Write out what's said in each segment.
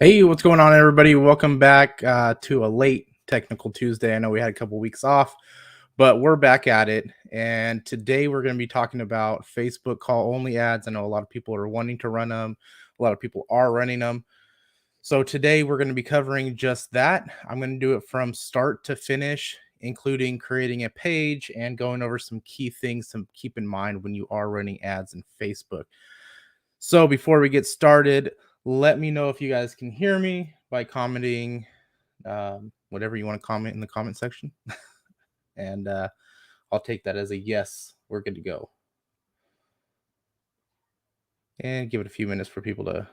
Hey, what's going on, everybody? Welcome back to a late technical Tuesday. I know we had a couple weeks off, but we're back at it. And today we're going to be talking about Facebook call only ads. I know a lot of people are wanting to run them, a lot of people are running them. So today we're going to be covering just that. I'm going to do it from start to finish, including creating a page and going over some key things to keep in mind when you are running ads in Facebook. So before we get started, let me know if you guys can hear me by commenting whatever you want to comment in the comment section. And I'll take that as a yes, we're good to go. And give it a few minutes for people to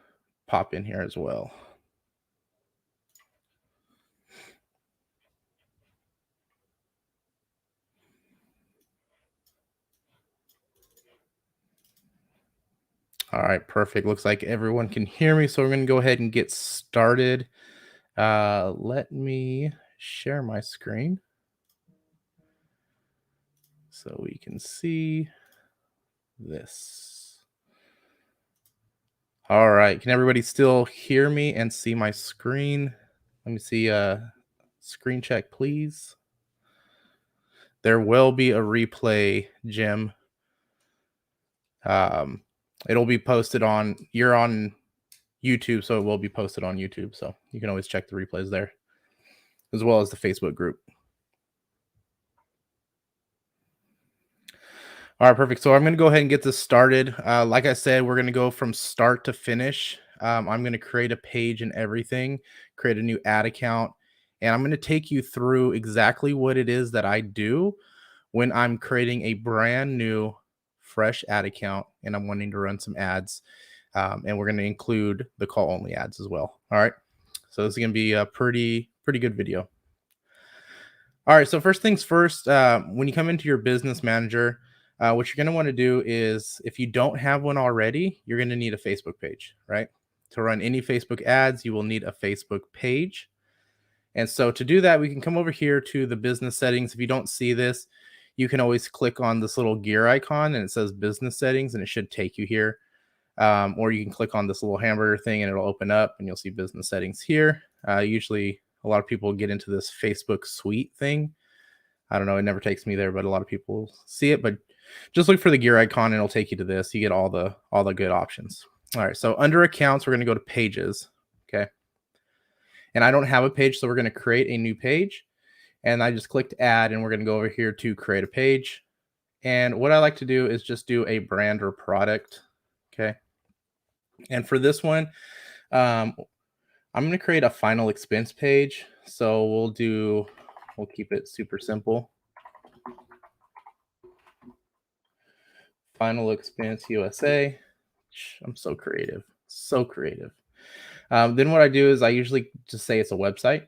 pop in here as well. All right, perfect. Looks like everyone can hear me, so we're going to go ahead and get started. Let me share my screen so we can see this. All right, can everybody still hear me and see my screen? Let me see screen check, please. There will be a replay, Jim. It'll be posted on, you're on YouTube, so it will be posted on YouTube. So you can always check the replays there, as well as the Facebook group. All right, perfect. So I'm going to go ahead and get this started. Like I said, we're going to go from start to finish. I'm going to create a page and everything, create a new ad account, and I'm going to take you through exactly what it is that I do when I'm creating a brand new, fresh ad account and I'm wanting to run some ads. And we're going to include the call only ads as well. All right. So this is going to be a pretty good video. All right. So first things first, when you come into your business manager, what you're going to want to do is, if you don't have one already, you're going to need a Facebook page, right? To run any Facebook ads, you will need a Facebook page. And so to do that, we can come over here to the business settings. If you don't see this, you can always click on this little gear icon and it says business settings, and it should take you here. Or you can click on this little hamburger thing and it'll open up and you'll see business settings here. Usually a lot of people get into this Facebook suite thing. I don't know, it never takes me there, but a lot of people see it. But just look for the gear icon and it'll take you to this. You get all the good options. All right, so under accounts, we're going to go to pages. Okay. And I don't have a page, so we're going to create a new page. And I just clicked add, and we're going to go over here to create a page. And what I like to do is just do a brand or product. Okay. And for this one, I'm going to create a final expense page. So we'll keep it super simple. Final expense USA. I'm so creative. So creative. Then what I do is I usually just say it's a website.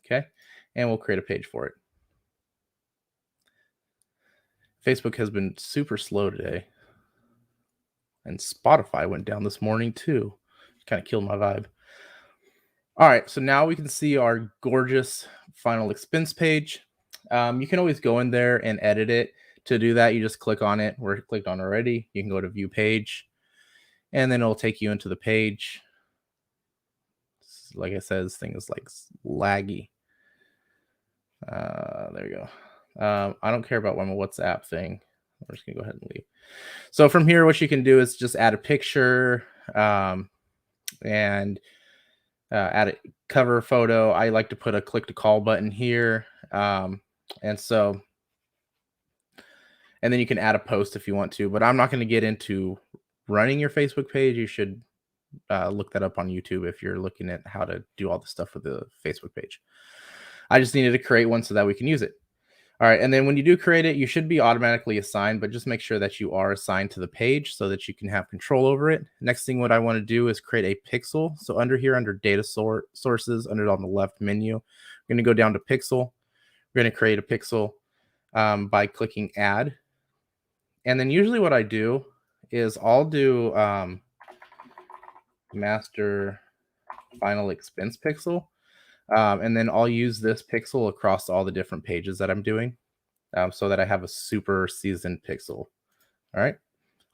Okay. And we'll create a page for it. Facebook has been super slow today. And Spotify went down this morning too. Kind of killed my vibe. All right, so now we can see our gorgeous final expense page. You can always go in there and edit it. To do that, you just click on it. We're clicked on already. You can go to view page, and then it'll take you into the page. Like I said, this thing is like laggy. There you go. I don't care about my WhatsApp thing. We're just gonna go ahead and leave. So from here, what you can do is just add a picture and add a cover photo. I like to put a click to call button here. And then you can add a post if you want to, but I'm not going to get into running your Facebook page. You should look that up on YouTube if you're looking at how to do all the stuff with the Facebook page. I just needed to create one so that we can use it. All right, and then when you do create it, you should be automatically assigned, but just make sure that you are assigned to the page so that you can have control over it. Next thing what I want to do is create a pixel. So under here, under data sources, under on the left menu, we're going to go down to pixel. We're going to create a pixel by clicking add. And then usually what I do is I'll do master final expense pixel. And then I'll use this pixel across all the different pages that I'm doing so that I have a super seasoned pixel. All right.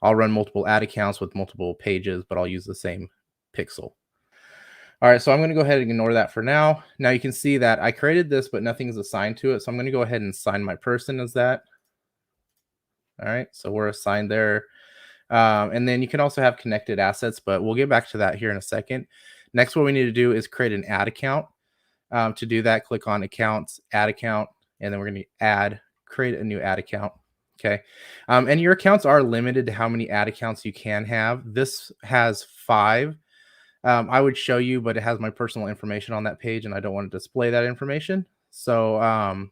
I'll run multiple ad accounts with multiple pages, but I'll use the same pixel. All right, so I'm going to go ahead and ignore that for now. Now you can see that I created this, but nothing is assigned to it. So I'm going to go ahead and assign my person as that. All right, so we're assigned there. And then you can also have connected assets, but we'll get back to that here in a second. Next, what we need to do is create an ad account. To do that, click on accounts, add account, and then we're going to create a new ad account. Okay. And your accounts are limited to how many ad accounts you can have. This has 5. I would show you, but it has my personal information on that page, and I don't want to display that information. So,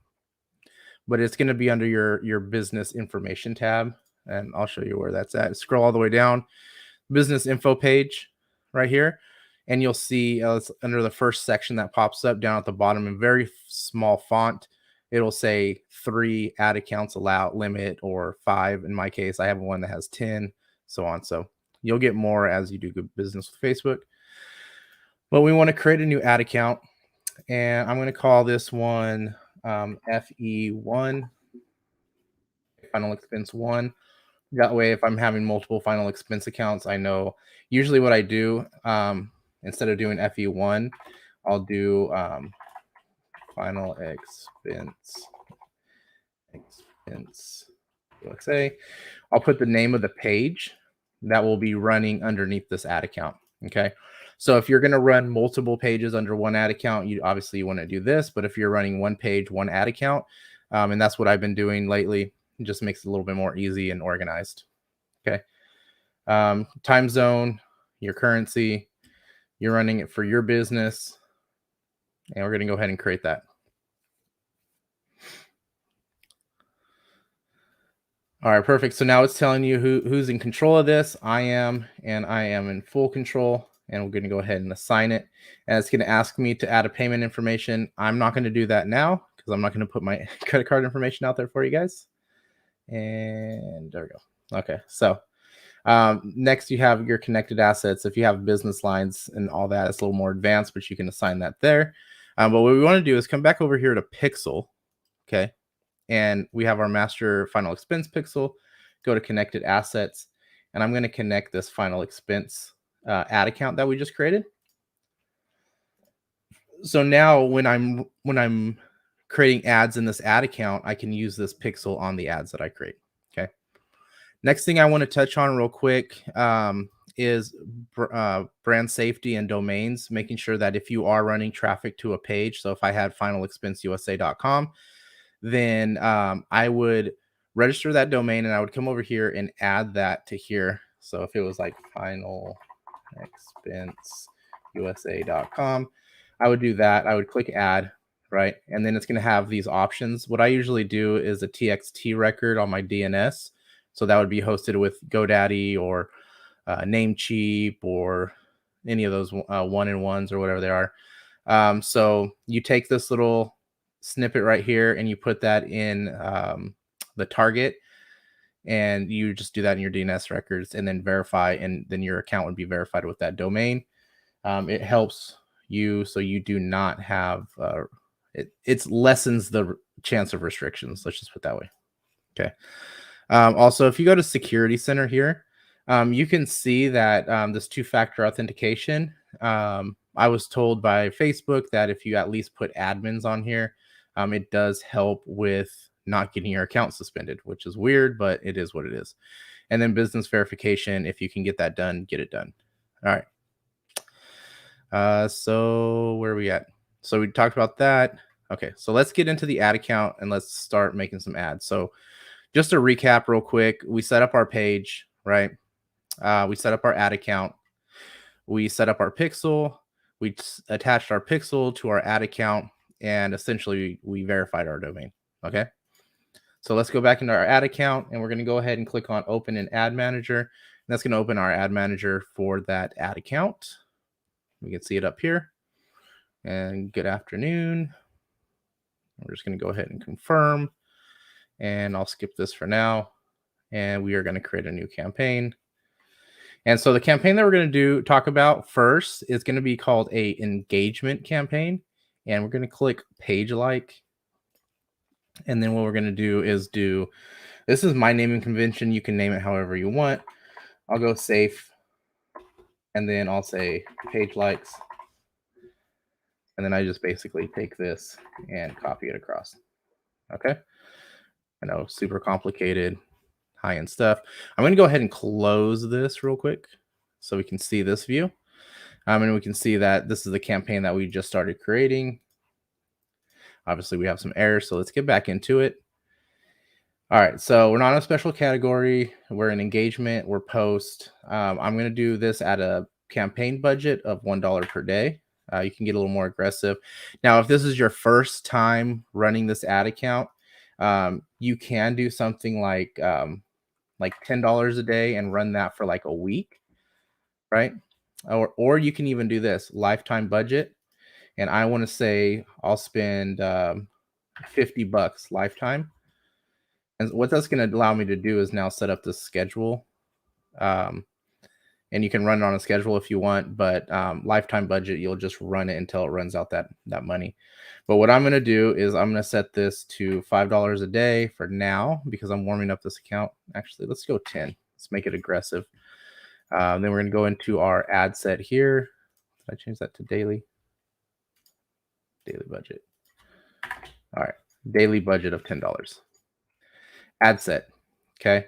but it's going to be under your business information tab, and I'll show you where that's at. Scroll all the way down, business info page, right here, and you'll see it's under the first section that pops up down at the bottom in very small font. It'll say 3 ad accounts allowed limit, or 5. In my case, I have one that has 10, so on. So you'll get more as you do good business with Facebook. But we want to create a new ad account, and I'm going to call this one FE1, final expense 1. That way, if I'm having multiple final expense accounts, I know usually what I do, instead of doing FE1, I'll do final expense USA. I'll put the name of the page that will be running underneath this ad account. Okay. So if you're going to run multiple pages under one ad account, you obviously want to do this. But if you're running one page, one ad account, and that's what I've been doing lately, it just makes it a little bit more easy and organized. Okay. Time zone, your currency, you're running it for your business. And we're going to go ahead and create that. All right, perfect. So now it's telling you who's in control of this. I am, and I am in full control. And we're going to go ahead and assign it. And it's going to ask me to add a payment information. I'm not going to do that now because I'm not going to put my credit card information out there for you guys. And there we go. Okay, so next you have your connected assets. If you have business lines and all that, it's a little more advanced, but you can assign that there. But what we want to do is come back over here to Pixel. Okay. And we have our master final expense pixel. Go to connected assets, and I'm going to connect this final expense ad account that we just created. So now when I'm creating ads in this ad account, I can use this pixel on the ads that I create. Okay. Next thing I want to touch on real quick is brand safety and domains, making sure that if you are running traffic to a page, so if I had finalexpenseusa.com, then I would register that domain, and I would come over here and add that to here. So if it was like finalexpenseusa.com, I would do that. I would click add, right? And then it's going to have these options. What I usually do is a TXT record on my DNS. So that would be hosted with GoDaddy or Namecheap or any of those one-in-ones or whatever they are. So you take this little snippet right here and you put that in the target, and you just do that in your DNS records and then verify, and then your account would be verified with that domain. It helps you so you do not have it lessens the chance of restrictions. Let's just put it that way. Okay. Also, if you go to Security Center here, you can see that this 2-factor authentication, I was told by Facebook that if you at least put admins on here, it does help with not getting your account suspended, which is weird, but it is what it is. And then business verification, if you can get that done, get it done. All right. So where are we at? So we talked about that. Okay, so let's get into the ad account and let's start making some ads. So just to recap real quick, we set up our page, right? We set up our ad account. We set up our pixel. We attached our pixel to our ad account, and essentially we verified our domain. Okay. So let's go back into our ad account, and we're going to go ahead and click on open an ad manager. And that's going to open our ad manager for that ad account. We can see it up here. And good afternoon. We're just going to go ahead and confirm, and I'll skip this for now. And we are going to create a new campaign. And so the campaign that we're going to talk about first is going to be called a engagement campaign. And we're going to click page like. And then what we're going to do is this is my naming convention. You can name it however you want. I'll go safe. And then I'll say page likes. And then I just basically take this and copy it across. Okay. I know, super complicated, high end stuff. I'm going to go ahead and close this real quick so we can see this view. And we can see that this is the campaign that we just started creating. Obviously, we have some errors, so let's get back into it. All right, so we're not in a special category. We're in engagement. We're post. I'm going to do this at a campaign budget of $1 per day. You can get a little more aggressive. Now, if this is your first time running this ad account, you can do something like $10 a day and run that for like a week, right? Or you can even do this lifetime budget. And I want to say I'll spend $50 lifetime. And what that's going to allow me to do is now set up this schedule. Um, and you can run it on a schedule if you want, but lifetime budget, you'll just run it until it runs out that money. But what I'm going to do is I'm going to set this to $5 a day for now because I'm warming up this account. Actually, let's go 10. Let's make it aggressive. Then we're going to go into our ad set here. Did I change that to daily? Daily budget. All right. Daily budget of $10. Ad set. Okay.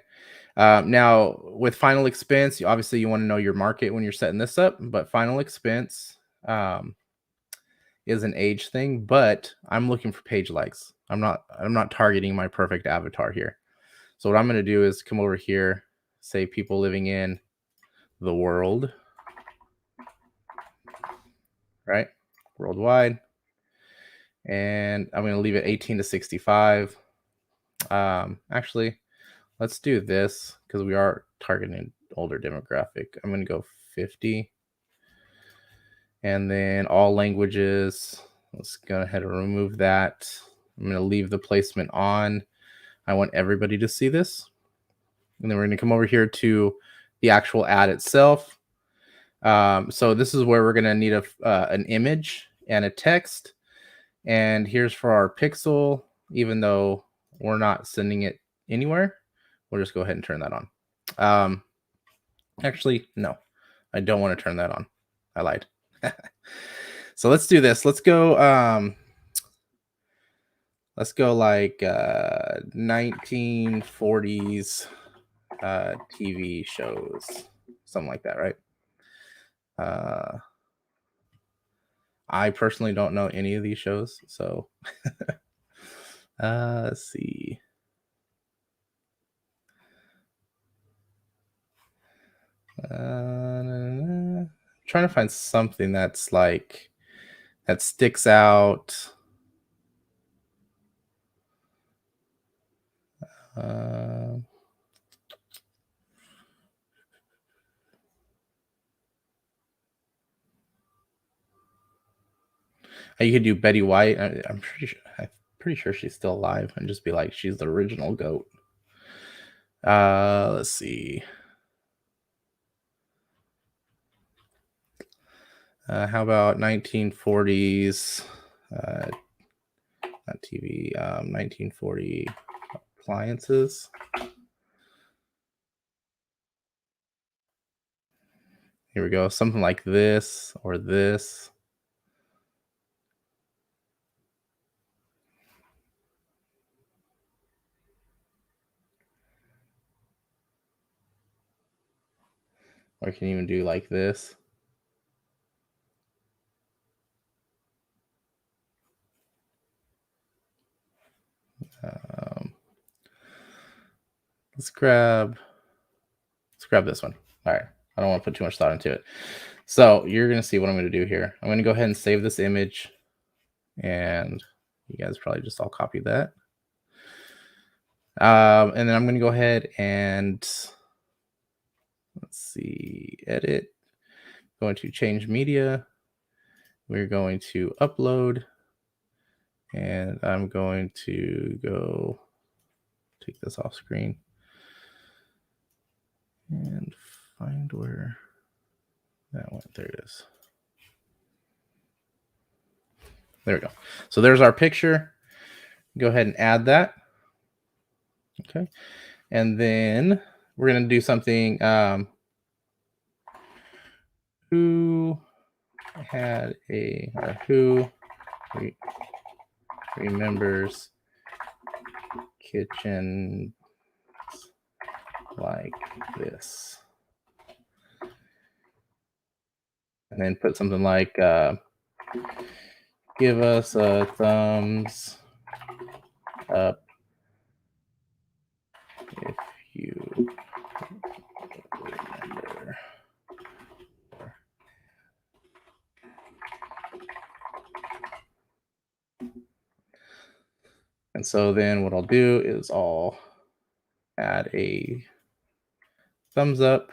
Now, with final expense, obviously you want to know your market when you're setting this up, but final expense is an age thing, but I'm looking for page likes. I'm not targeting my perfect avatar here. So what I'm going to do is come over here, say people living in the world, right? Worldwide. And I'm going to leave it 18 to 65. Actually, let's do this because we are targeting older demographic. I'm going to go 50. And then all languages. Let's go ahead and remove that. I'm going to leave the placement on. I want everybody to see this. And then we're going to come over here to the actual ad itself. So this is where we're going to need an image and a text. And here's for our pixel, even though we're not sending it anywhere. We'll just go ahead and turn that on. Actually, no, I don't want to turn that on. I lied. So let's do this. Let's go like 1940s TV shows, something like that, right? I personally don't know any of these shows, so let's see. Trying to find something that's like that sticks out. You could do Betty White. I'm pretty sure she's still alive, and just be like, she's the original goat. Let's see. How about 1940s? Not TV. 1940 appliances. Here we go. Something like this or this. Or you can even do like this. Let's grab this one. All right. I don't want to put too much thought into it. So you're going to see what I'm going to do here. I'm going to go ahead and save this image. And you guys probably just all copy that. And then I'm going to go ahead and let's see, edit. Going to change media. We're going to upload. And I'm going to go take this off screen and find where that went. There it is. There we go. So there's our picture. Go ahead and add that. Okay. And then we're going to do something. Who re- remembers kitchen like this. And then put something like, give us a thumbs up if you remember. And so then what I'll do is I'll add a thumbs up,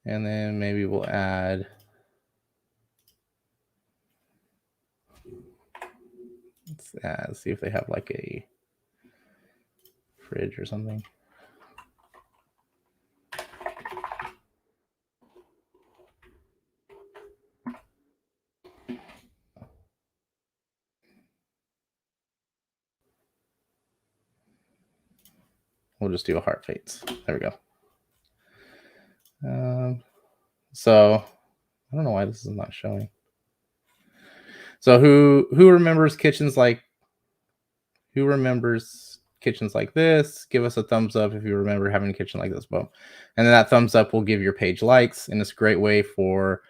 and then maybe we'll add, let's see if they have like a fridge or something. We'll just do a heart fates. There we go. So I don't know why this is not showing. So who remembers kitchens like this? Give us a thumbs up if you remember having a kitchen like this. Boom. And then that thumbs up will give your page likes, and it's a great way for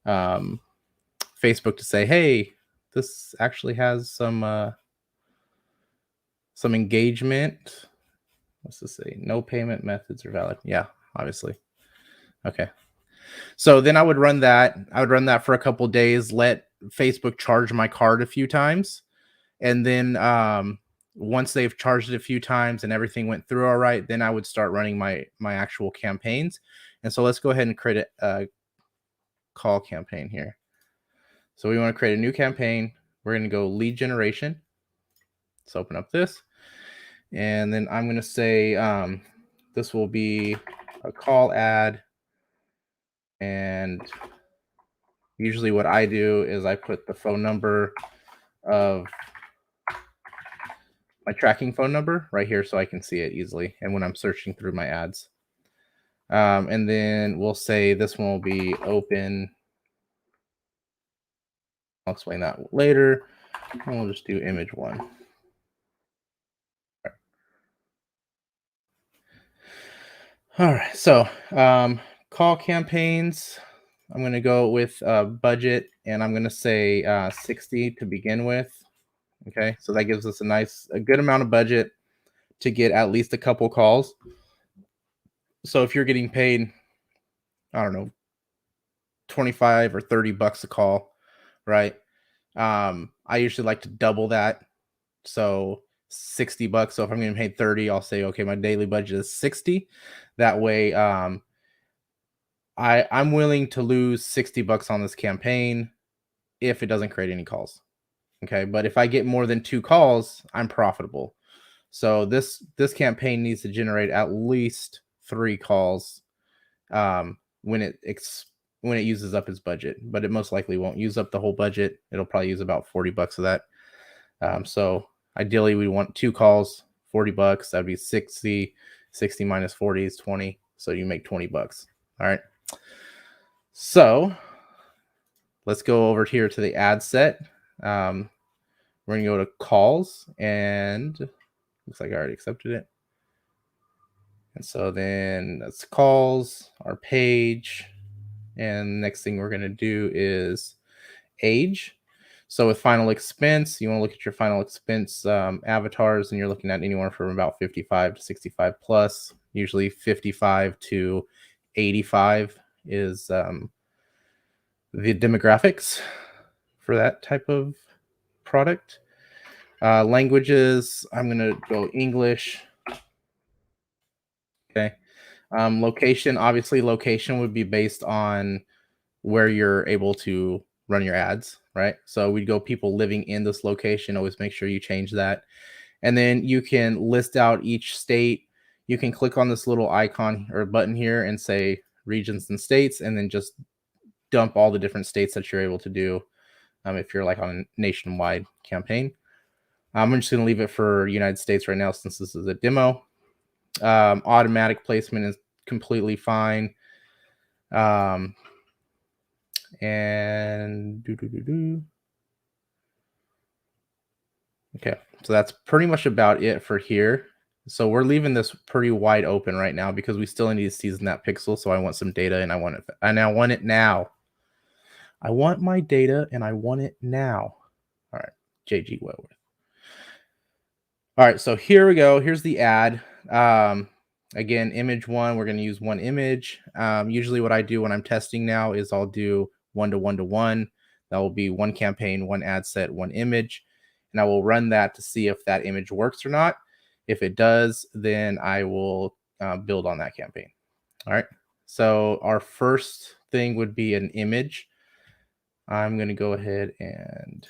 Facebook to say, hey, this actually has some engagement. What's this say? No payment methods are valid. Yeah, obviously. Okay. So then I would run that. I would run that for a couple days, let Facebook charge my card a few times. And then once they've charged it a few times and everything went through all right, then I would start running my actual campaigns. And so let's go ahead and create a call campaign here. So we want to create a new campaign. We're going to go lead generation. Let's open up this. And then I'm going to say this will be a call ad. And usually what I do is I put the phone number of my tracking phone number right here so I can see it easily. And when I'm searching through my ads. And then we'll say this one will be open. I'll explain that later. And we'll just do image one. All right. So call campaigns. I'm going to go with budget, and I'm going to say 60 to begin with. Okay. So that gives us a good amount of budget to get at least a couple calls. So if you're getting paid, I don't know, 25 or 30 bucks a call, right? I usually like to double that. So 60 bucks. So if I'm getting paid 30, I'll say, okay, my daily budget is 60. That way, I'm willing to lose 60 bucks on this campaign if it doesn't create any calls. Okay. But if I get more than 2 calls, I'm profitable. So this campaign needs to generate at least 3 calls when it uses up its budget, but it most likely won't use up the whole budget. It'll probably use about 40 bucks of that. So ideally we want 2 calls, 40 bucks. That'd be 60 minus 40 is 20. So you make 20 bucks. All right. So let's go over here to the ad set. We're going to go to calls, and looks like I already accepted it. And so then that's calls, our page. And next thing we're going to do is age. So with final expense, you want to look at your final expense avatars, and you're looking at anywhere from about 55 to 65 plus. Usually 55 to 85 is the demographics for that type of product. Languages, I'm going to go English. Okay. Location, obviously, location would be based on where you're able to run your ads, right? So we'd go people living in this location. Always make sure you change that. And then you can list out each state. You can click on this little icon or button here and say regions and states, and then just dump all the different states that you're able to do if you're like on a nationwide campaign. I'm just going to leave it for United States right now since this is a demo. Automatic placement is completely fine. And Okay, so that's pretty much about it for here. So we're leaving this pretty wide open right now because we still need to season that pixel. So I want some data and I want it now. I want my data and I want it now. All right, JG Wentworth. All right, so here we go. Here's the ad. Again, image one, we're going to use one image. Usually what I do when I'm testing now is I'll do 1 to 1 to 1. That will be one campaign, one ad set, one image. And I will run that to see if that image works or not. If it does, then I will build on that campaign. All right. So our first thing would be an image. I'm going to go ahead and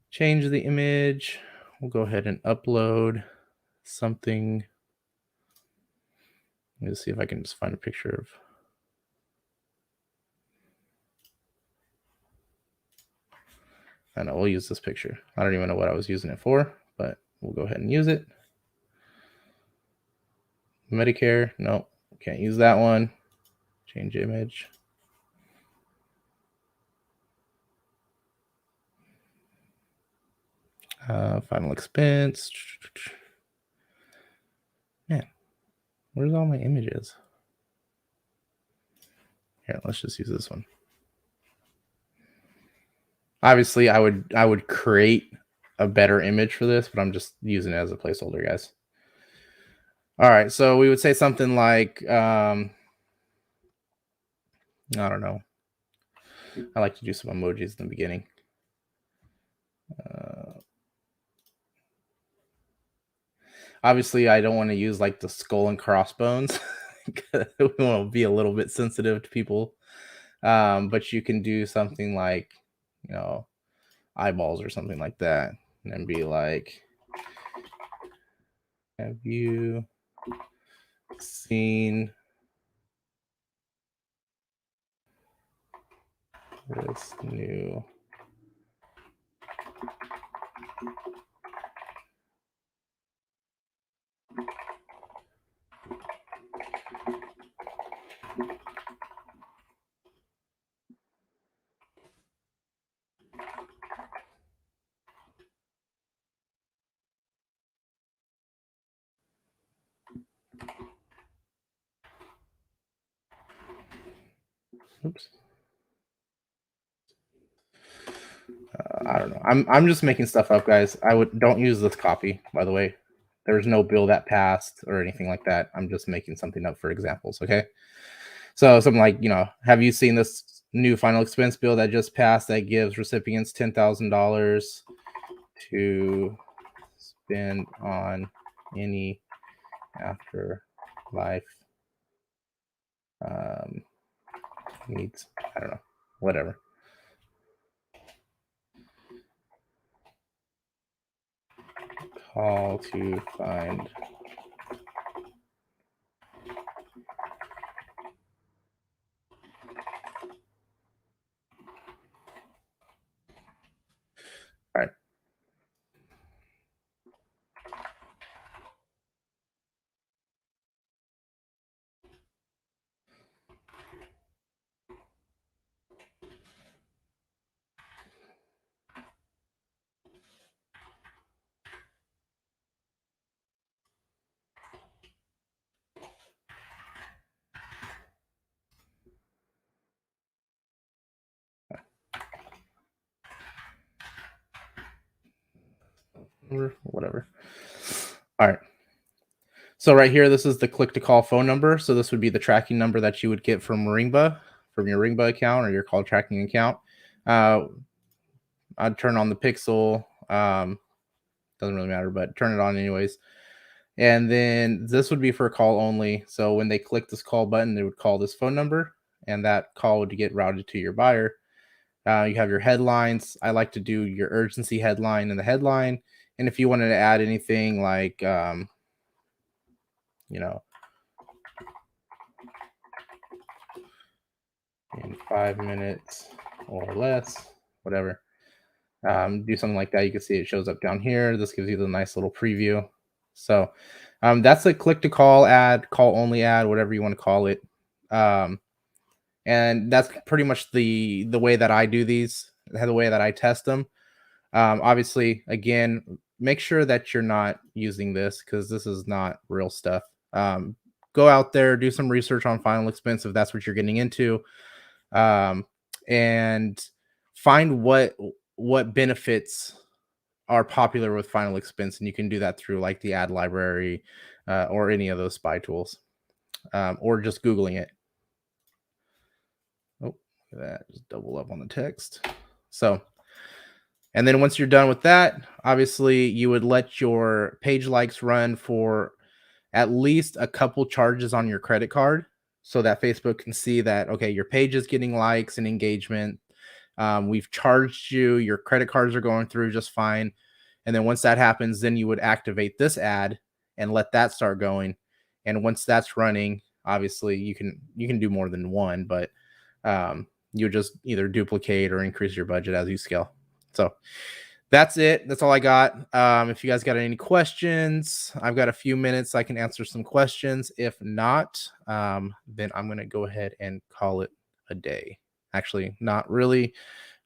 change the image. We'll go ahead and upload something. Let's see if I can just find a picture of. I know we'll use this picture. I don't even know what I was using it for, but we'll go ahead and use it. Medicare, no, can't use that one. Change image. Final expense. Man, where's all my images? Here, let's just use this one. Obviously, I would create a better image for this, but I'm just using it as a placeholder, guys. All right, so we would say something like, I don't know. I like to do some emojis in the beginning. Obviously, I don't want to use like the skull and crossbones. We want to be a little bit sensitive to people. But you can do something like, eyeballs or something like that, and then be like, have you seen this new oops. I don't know. I'm just making stuff up, guys. Don't use this copy, by the way. There's no bill that passed or anything like that. I'm just making something up for examples, okay? So something like, have you seen this new final expense bill that just passed that gives recipients $10,000 to spend on any afterlife needs? I don't know, whatever. Call to find. All right. Whatever. All right. So right here, this is the click to call phone number. So this would be the tracking number that you would get from Ringba, from your Ringba account or your call tracking account. I'd turn on the pixel. Doesn't really matter, but turn it on anyways. And then this would be for call only. So when they click this call button, they would call this phone number, and that call would get routed to your buyer. You have your headlines. I like to do your urgency headline in the headline. And if you wanted to add anything like, in 5 minutes or less, whatever, do something like that. You can see it shows up down here. This gives you the nice little preview. So that's a click to call ad, call only ad, whatever you want to call it. And that's pretty much the way that I do these, the way that I test them. Obviously, again, make sure that you're not using this because this is not real stuff. Um, Go out there, do some research on final expense if that's what you're getting into, um, and find what benefits are popular with final expense, and you can do that through like the ad library or any of those spy tools, or just googling it. Oh, look at that, just double up on the text. So, and then once you're done with that, obviously you would let your page likes run for at least a couple charges on your credit card so that Facebook can see that, okay, your page is getting likes and engagement. We've charged you, your credit cards are going through just fine. And then once that happens, then you would activate this ad and let that start going. And once that's running, obviously you can do more than one, but you just either duplicate or increase your budget as you scale. So that's it. That's all I got. If you guys got any questions, I've got a few minutes. I can answer some questions. If not, then I'm going to go ahead and call it a day. Actually, not really.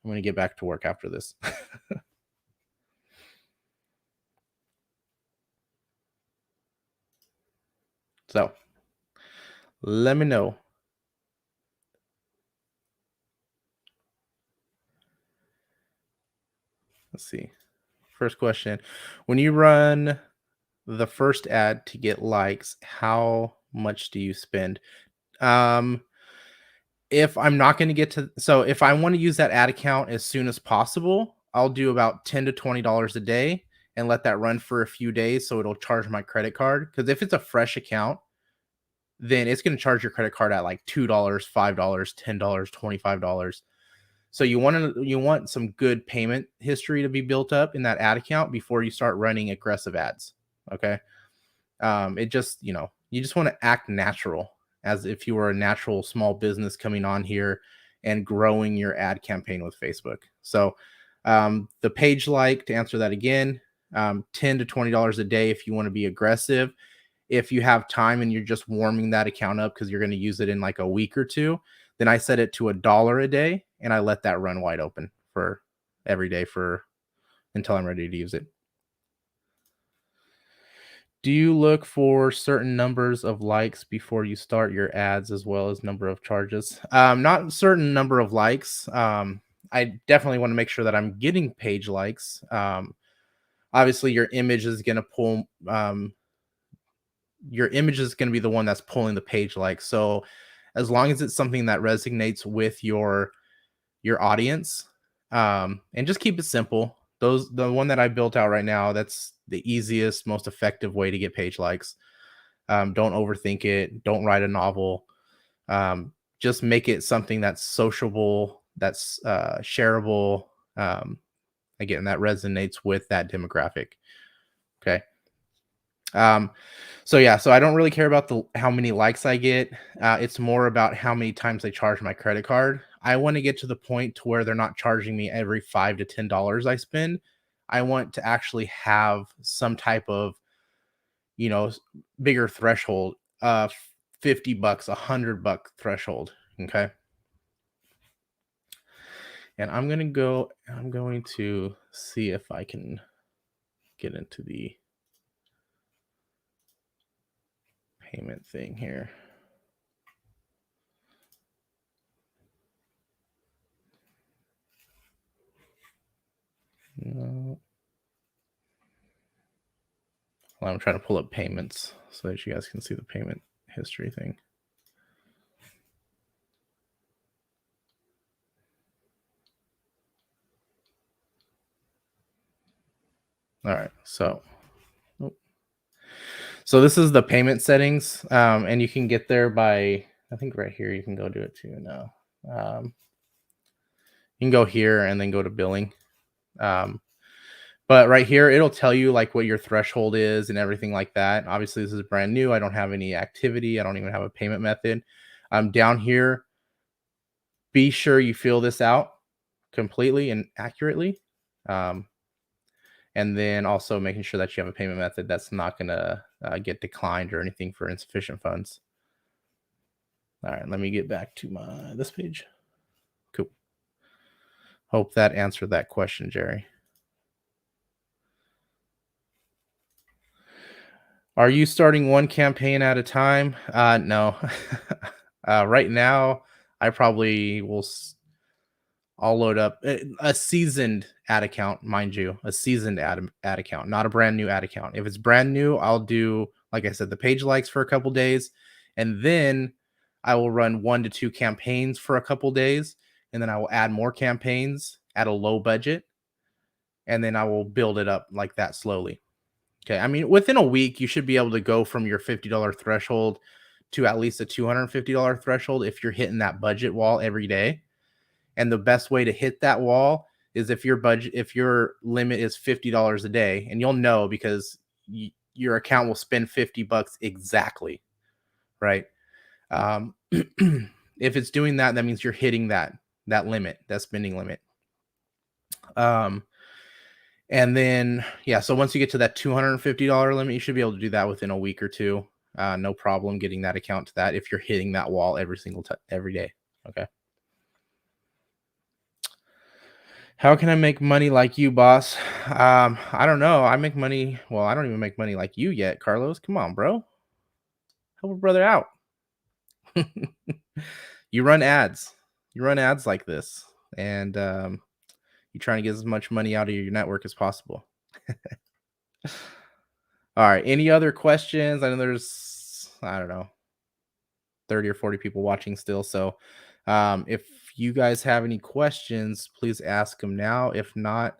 I'm going to get back to work after this. So let me know. Let's see. First question. When you run the first ad to get likes, how much do you spend? Um, if I'm not going to get to, so if I want to use that ad account as soon as possible, I'll do about $10 to $20 a day and let that run for a few days so it'll charge my credit card. Because if it's a fresh account, then it's going to charge your credit card at like $2, $5, $10, $25. So you want some good payment history to be built up in that ad account before you start running aggressive ads. Okay. It just, you just want to act natural as if you were a natural small business coming on here and growing your ad campaign with Facebook. So the page like, to answer that again, $10 to $20 a day if you want to be aggressive. If you have time and you're just warming that account up because you're going to use it in like a week or two, then I set it to $1 a day and I let that run wide open for every day for until I'm ready to use it. Do you look for certain numbers of likes before you start your ads as well as number of charges? Not certain number of likes. I definitely want to make sure that I'm getting page likes. Obviously, your image is going to be the one that's pulling the page likes. So as long as it's something that resonates with your audience, and just keep it simple. The one that I built out right now, that's the easiest, most effective way to get page likes. Don't overthink it. Don't write a novel. Just make it something that's sociable, that's shareable. Again, that resonates with that demographic. Okay. Um, so yeah, so I don't really care about the how many likes I get. It's more about how many times they charge my credit card. I want to get to the point to where they're not charging me every $5 to $10 I spend. I want to actually have some type of, you know, bigger threshold, 50 bucks, $100 threshold. Okay. And I'm going to see if I can get into the payment thing here. No. Well, I'm trying to pull up payments so that you guys can see the payment history thing. All right, oh, so this is the payment settings, and you can get there by, I think right here you can go do it too now. You can go here and then go to billing. Um, but right here, it'll tell you like what your threshold is and everything like that. Obviously, this is brand new. I don't have any activity. I don't even have a payment method. Down here, be sure you fill this out completely and accurately. Um, and then also making sure that you have a payment method that's not going to get declined or anything for insufficient funds. All right, let me get back to this page. Cool. Hope that answered that question, Jerry. Are you starting one campaign at a time? No. Right now, I probably I'll load up a seasoned ad account, mind you, a seasoned ad account, not a brand new ad account. If it's brand new, I'll do, like I said, the page likes for a couple days, and then I will run 1 to 2 campaigns for a couple days, and then I will add more campaigns at a low budget, and then I will build it up like that slowly. Okay. I mean, within a week, you should be able to go from your $50 threshold to at least a $250 threshold if you're hitting that budget wall every day. And the best way to hit that wall is if your limit is $50 a day, and you'll know because your account will spend $50 exactly, right? If it's doing that, that means you're hitting that limit, that spending limit. Um, And then, yeah, so once you get to that $250 limit, you should be able to do that within a week or two. No problem getting that account to that if you're hitting that wall every day. Okay. How can I make money like you, boss? I don't know. I make money. Well, I don't even make money like you yet, Carlos. Come on, bro. Help a brother out. You run ads. You run ads like this, and you're trying to get as much money out of your network as possible. All right. Any other questions? I know there's, I don't know, 30 or 40 people watching still. So if you guys have any questions, please ask them now. If not,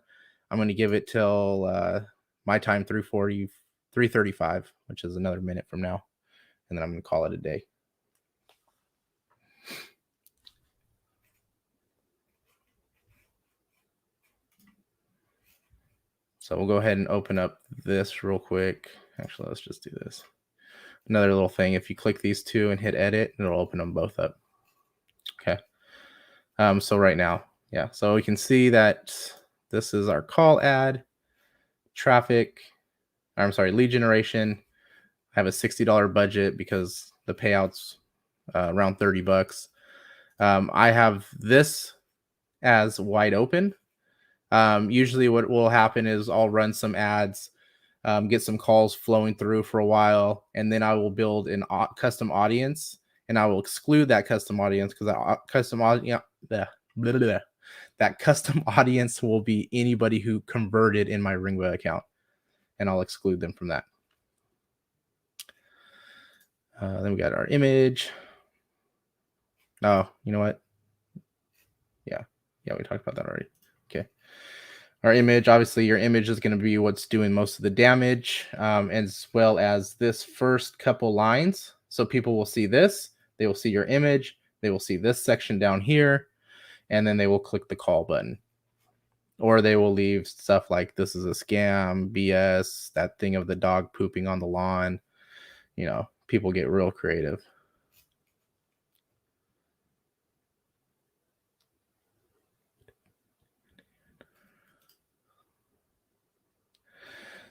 I'm going to give it till my time, 3:35, which is another minute from now. And then I'm going to call it a day. So we'll go ahead and open up this real quick. Actually, let's just do this. Another little thing. If you click these two and hit edit, it'll open them both up. Okay. So right now, yeah. So we can see that this is our call ad, traffic. I'm sorry, lead generation. I have a $60 budget because the payouts around $30. I have this as wide open. Usually what will happen is I'll run some ads, get some calls flowing through for a while, and then I will build an custom audience, and I will exclude that custom audience because that custom audience, that custom audience will be anybody who converted in my Ringba account, and I'll exclude them from that. Then we got our image. Oh, you know what? Yeah, we talked about that already. Okay. Our image, obviously your image is going to be what's doing most of the damage, as well as this first couple lines. So people will see this, they will see your image, they will see this section down here, and then they will click the call button. Or they will leave stuff like this is a scam, BS, that thing of the dog pooping on the lawn. You know, people get real creative.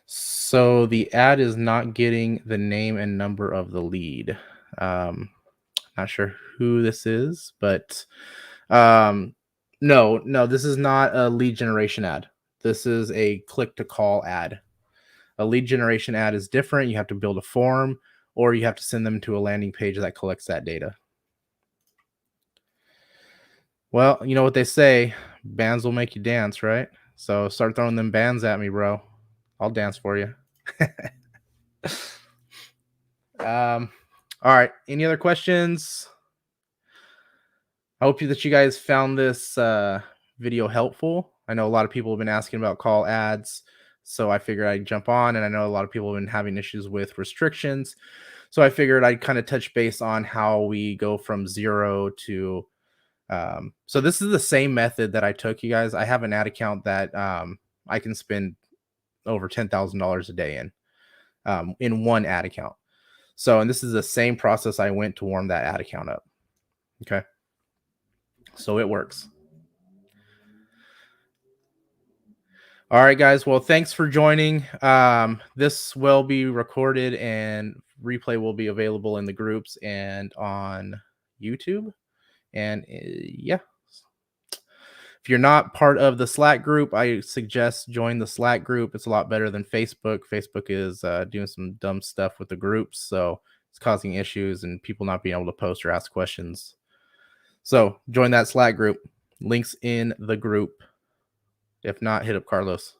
So the ad is not getting the name and number of the lead. Not sure who this is, but no, this is not a lead generation ad. This is a click to call ad. A lead generation ad is different. You have to build a form or you have to send them to a landing page that collects that data. Well, you know what they say, bands will make you dance, right? So start throwing them bands at me, bro. I'll dance for you. All right. Any other questions? I hope that you guys found this video helpful. I know a lot of people have been asking about call ads, so I figured I'd jump on, and I know a lot of people have been having issues with restrictions. So I figured I'd kind of touch base on how we go from 0 to so this is the same method that I took, you guys. I have an ad account that I can spend over $10,000 a day in one ad account. So, and this is the same process I went to warm that ad account up. Okay. So it works. All right, guys. Well, thanks for joining. This will be recorded and replay will be available in the groups and on YouTube. And yeah. If you're not part of the Slack group, I suggest join the Slack group. It's a lot better than Facebook. Facebook is doing some dumb stuff with the groups, so it's causing issues and people not being able to post or ask questions. So join that Slack group. Links in the group. If not, hit up Carlos.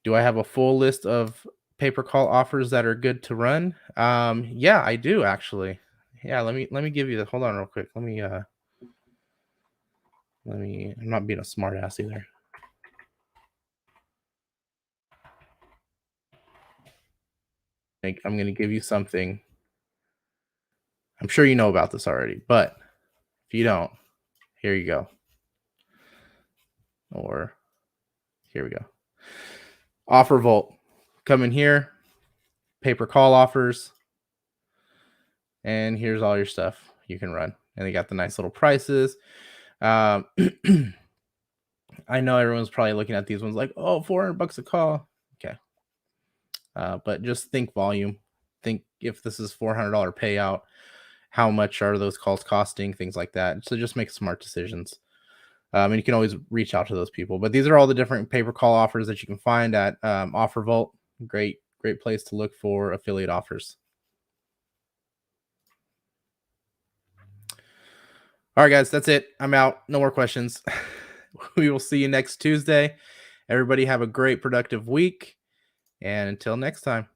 Do I have a full list of pay per call offers that are good to run? Yeah, I do actually. Yeah, let me give you the hold on real quick. Let me I'm not being a smart ass either. I'm gonna give you something. I'm sure you know about this already, but if you don't, here you go. Or here we go. Offer Vault. Come in here, pay per call offers, and here's all your stuff you can run. And they got the nice little prices. Um, I know everyone's probably looking at these ones like, oh, $400 a call. Okay. But just think volume. Think if this is $400 payout, how much are those calls costing? Things like that. So just make smart decisions. And you can always reach out to those people. But these are all the different pay per call offers that you can find at Offer Vault. Great place to look for affiliate offers. All right, guys, that's it. I'm out. No more questions. We will see you next Tuesday. Everybody have a great productive week. And until next time.